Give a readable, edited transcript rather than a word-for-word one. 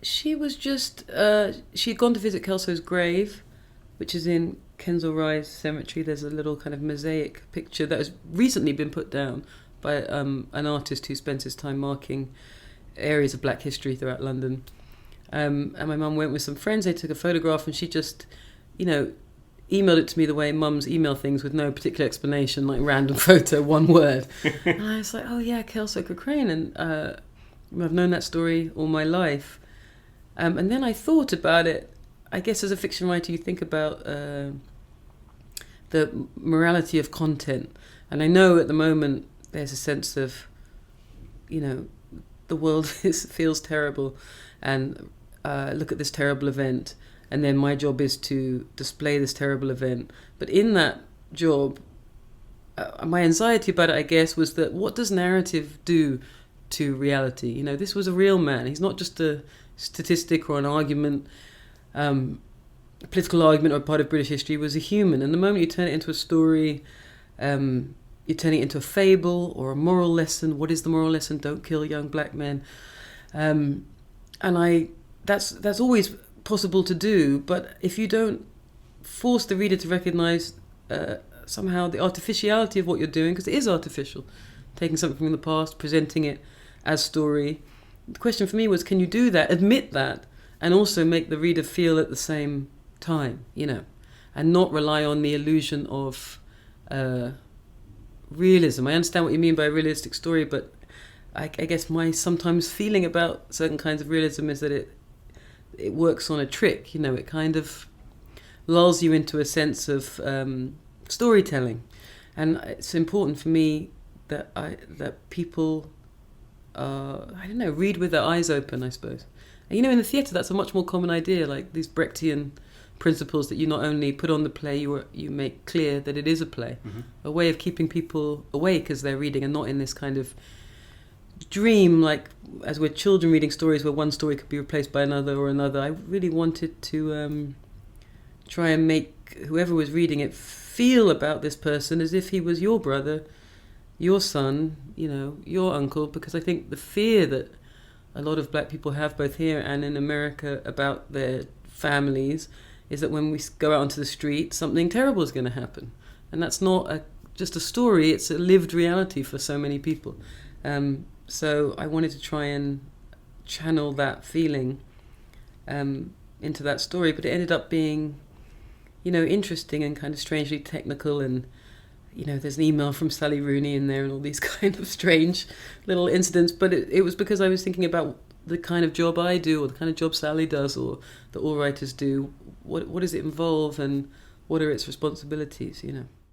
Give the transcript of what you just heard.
She was just, she'd gone to visit Kelso's grave, which is in Kensal Rise Cemetery. There's a little kind of mosaic picture that has recently been put down by an artist who spends his time marking areas of black history throughout London. And my mum went with some friends. They took a photograph, and she just, emailed it to me the way mums email things with no particular explanation, like random photo, one word. And I was like, oh yeah, Kelso Cochrane. And I've known that story all my life. And then I thought about it. I guess as a fiction writer, you think about the morality of content. And I know at the moment there's a sense of, the world feels terrible, and look at this terrible event. And then my job is to display this terrible event. But in that job, my anxiety about it, I guess, was that what does narrative do to reality? This was a real man. He's not just a statistic or an argument, a political argument or part of British history. He was a human. And the moment you turn it into a story, you're turning it into a fable or a moral lesson. What is the moral lesson? Don't kill young black men. That's always possible to do, but if you don't force the reader to recognize somehow the artificiality of what you're doing, because it is artificial, taking something from the past, presenting it as story. The question for me was, can you do that, admit that, and also make the reader feel at the same time, and not rely on the illusion of realism. I understand what you mean by a realistic story, but I guess my sometimes feeling about certain kinds of realism is that it works on a trick, it kind of lulls you into a sense of storytelling. And it's important for me that people, read with their eyes open, I suppose. And, in the theatre, that's a much more common idea, like these Brechtian principles that you not only put on the play, you make clear that it is a play, a way of keeping people awake as they're reading and not in this kind of dream, like as we're children reading stories where one story could be replaced by another or another. I really wanted to try and make whoever was reading it feel about this person as if he was your brother, your son, your uncle, because I think the fear that a lot of black people have both here and in America about their families is that when we go out onto the street, something terrible is going to happen. And that's not just a story, it's a lived reality for so many people. So I wanted to try and channel that feeling into that story, but it ended up being, interesting and kind of strangely technical. And, there's an email from Sally Rooney in there and all these kind of strange little incidents. But it was because I was thinking about the kind of job I do, or the kind of job Sally does, or that all writers do. What does it involve, and what are its responsibilities,